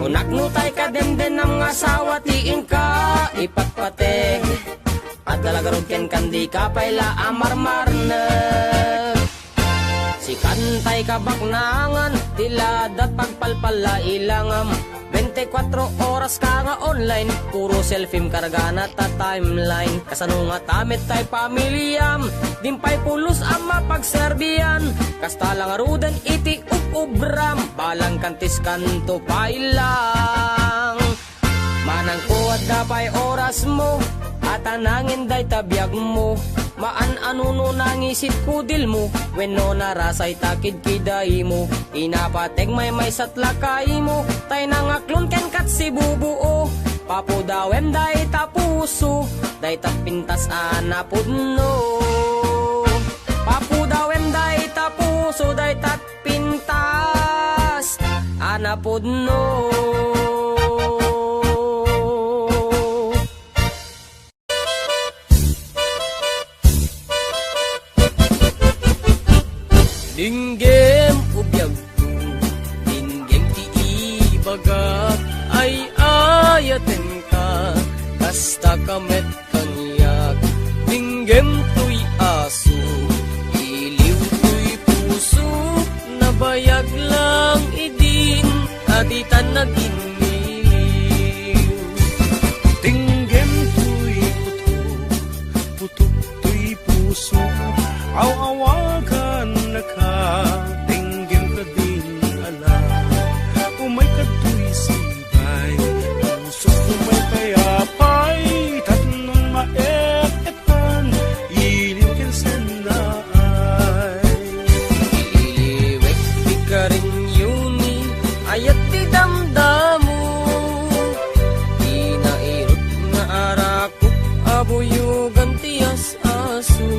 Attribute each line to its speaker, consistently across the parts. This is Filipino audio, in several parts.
Speaker 1: Unak no tay ka demden ng asawa tiin ka ipatpateg. At dalagarog ken kandi ka payla amarmar na. Si kantay ka baknangan tiladat pagpalpala ilangam. 24 oras ka nga online, puro selfie karga na ta timeline. Kasano nga tamit tay pamilyam, dimpay pulos ang mapagserbiyan. Kasta lang aruden iti ubram, balang kantis kanto pailang. Manang kuwad dapay oras mo, at anangin day tabiyag mo. Maan anuno nangisit kudil mo, wenno narasay takid kiday mo. Inapateg may satlakay mo, tay nangaklon ken kat si bubuo. Papudawem day tapuso, day tapintas anapudno. Papudawem day tapuso, day tatpintas anapudno. Dinggem ubiyag ko, dinggem ti ibaga, ay ayaten ka, kasta kamet kanyak. Dinggem to'y aso, iliw to'y puso, nabayag lang idin, aditan naginiw.
Speaker 2: Dinggem to'y putok to'y puso, aw-awagan na ka, dinggem ka din alam. Umay ka to'y sibay, puso umay payapay, tatlong maep-epan, iliw ken sanay.
Speaker 1: Iliwek di ka rin yuni, ayat di damdamu. Inairot nga arakot, abuyugan tiyas aso.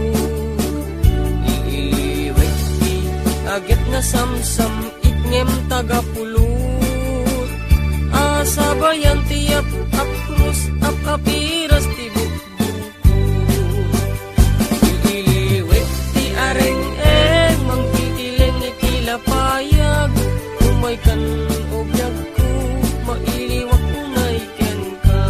Speaker 1: Agit na samsam itngem tagapulot, asabayan tiyap akrus akapiras ti bukbukot. Iliwek ti areng-eng mangtitileng itilapayag, umay kan obyag ko mailiwak unay ken ka.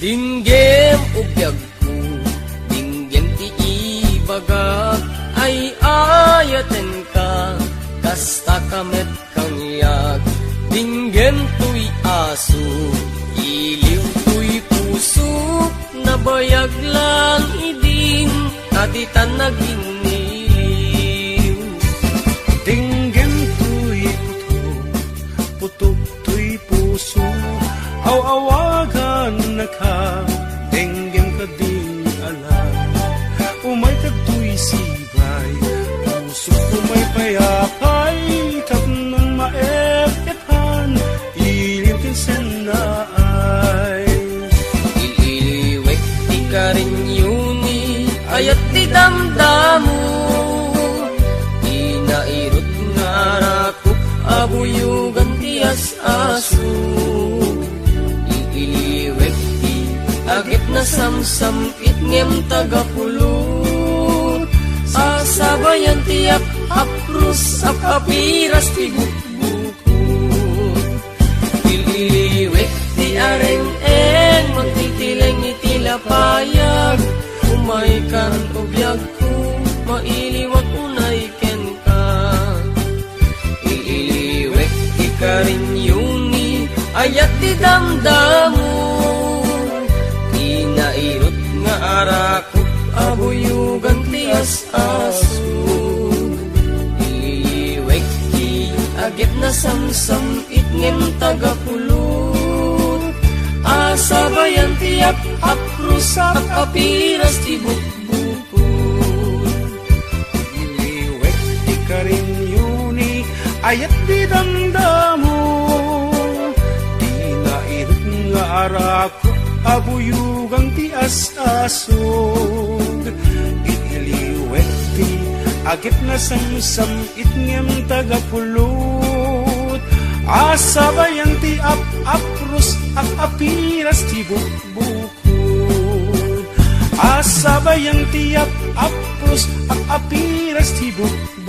Speaker 1: Dinggem ubiyag ko, dinggem ti ibaga, ay ayaten ka, kasta kamet kangyag. Dinggem to'y aso, iliw to'y puso, nabayag lang idin, aditan naginiw.
Speaker 2: Dinggem to'y putok to'y puso, aw-awagan na ka, dinggem ka din alam. Umay ka to'y sibay, puso umay payapay, tatlong maep-epan, iliw ken sanay.
Speaker 1: Iliwek di ka rin yuni, ayat di damdamu. Inairot nga rakop, abuyugan tiyas aso. Iliwek di agit na samsam itngem tagapulot, asabayan tiyak akrus akapiras ti bukbukot. Iliwek di areng-eng magtitileng itilapayag, umay kan obyag ko mailiwag unay ken ka. Iliwek di ka rin yuni, ayat di damdamu. Inairot nga arakot, abuyugan tiyas aso. Iliwek di agit na samsam itngem tagapulot, asabayan tiyak akrus akapiras ti bukbukot.
Speaker 2: Iliwek di ka rin yuni, ayat di damdamo. Di nairit nga arako, abuyugang ti asasog. Itiliwet ti agit na samsam itngem tagapulot. Asabayan ti apros at apiras ti bukbukod. Asabayan ti apros at apiras ti bukbukod.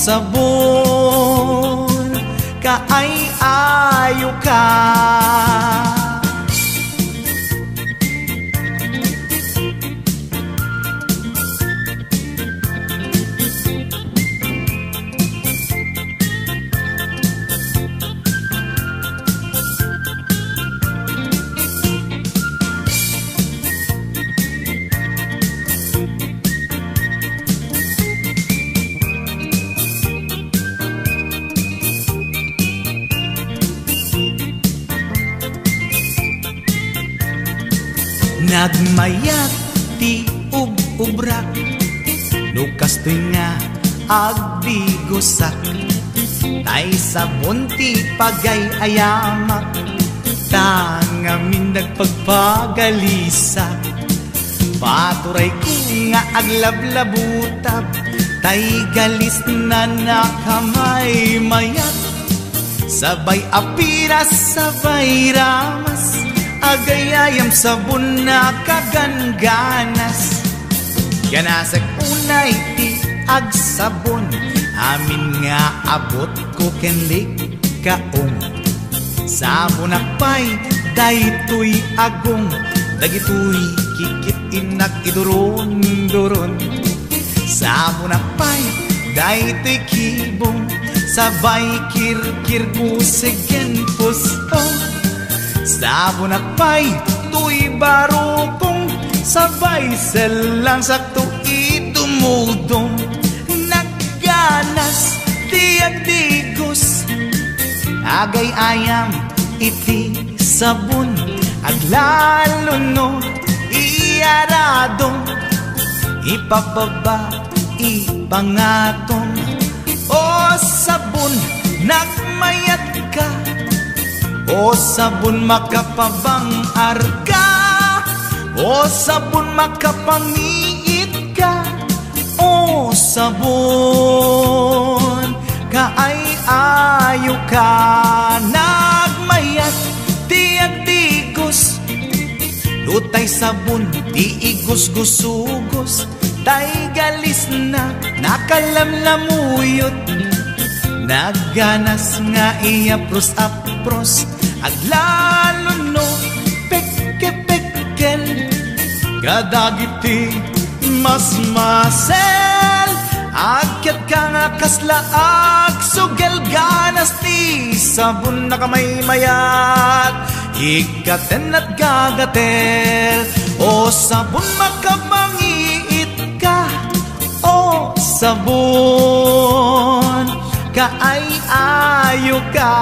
Speaker 3: sabon, kaay-ayo ka. Nagmayat ti ub-ubrak, lukas to'y nga agbigosak. Tay sabon ti pagay-ayamak, tangamin nagpagpagalisak. Paturay ko nga aglablabutab, tay galis na nakamay mayat. Sabay apiras, sabay ramas, agayayam sabon na kaganganas. Ganasag unay ti agsabon, amin nga abot ko kenlik kaong. Sabon akpay, daytoy agong, dagitoy kikit inak iduron-duron. Sabon akpay, daytoy kibong, sabay kirkir kusegen pustong. Sabon akpay, tuy barukong, sabay selang sakto itumudong. Nagganas, tiagdigos, agay-ayam iti sabon, aglalo no iyaradong, ipababa ipangatong. O sabon, nagmayat ka, o sabon makapabang arka, o sabon makapangiit ka, o sabon kaay-ayo ka. Nagmayat tiagdigos, lutay sabon di igos-gusugos. Tay galis na nakalamlamuyot, nagganas nga iapros-apros, aglalo no pekke-pekkel. Kadagiti mas-masel, akyat ka nga kaslaag, sugel ganas ti sabon na kamay mayat. Ikaten at gagatel, o sabon makapangiit ka, o sabon kaay-ayo ka.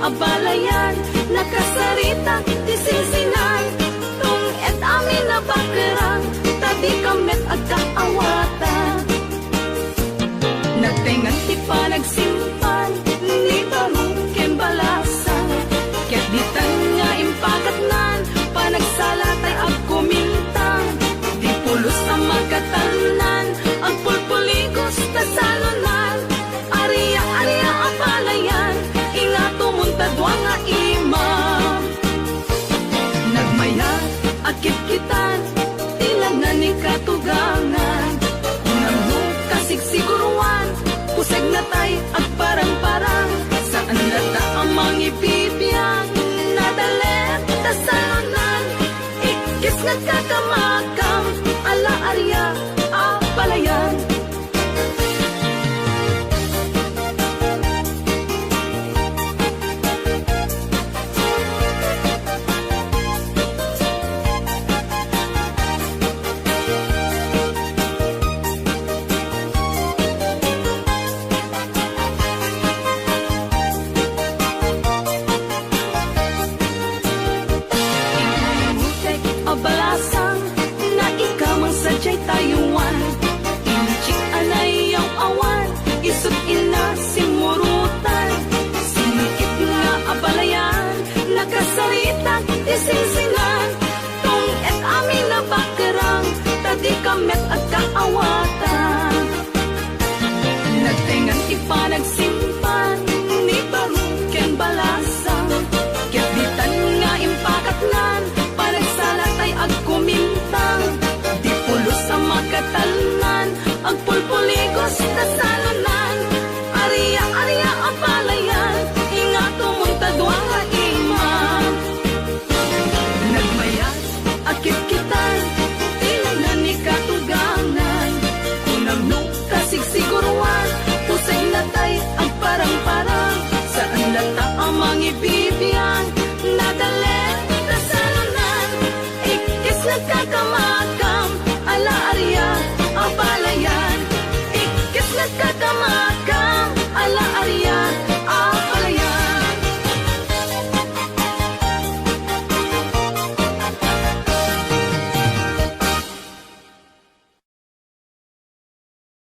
Speaker 4: Balayan, nakasarita, tisinsinan, tung et amin na bakerang, tabi kamet at kaawata. Nagtengan ti pa nagsimpan, ni tarong kembalasan, kaya't ditan nga impakatnan, panagsalatay ag kumintang, di pulos ang magkatanan, ang pulpuligos na salunan, ariya-ariya ang balayan, tadwa nga imam. Nagmayat, akit-kitan, tilangan ni katugangan. Unang no, kasig-siguruan, pusag na tay, agparang-parang. Saan lata ang mangipipiyang, nadalet, tasalunan. Ikis nagkakamakam, ala-arya, apalayan. dasal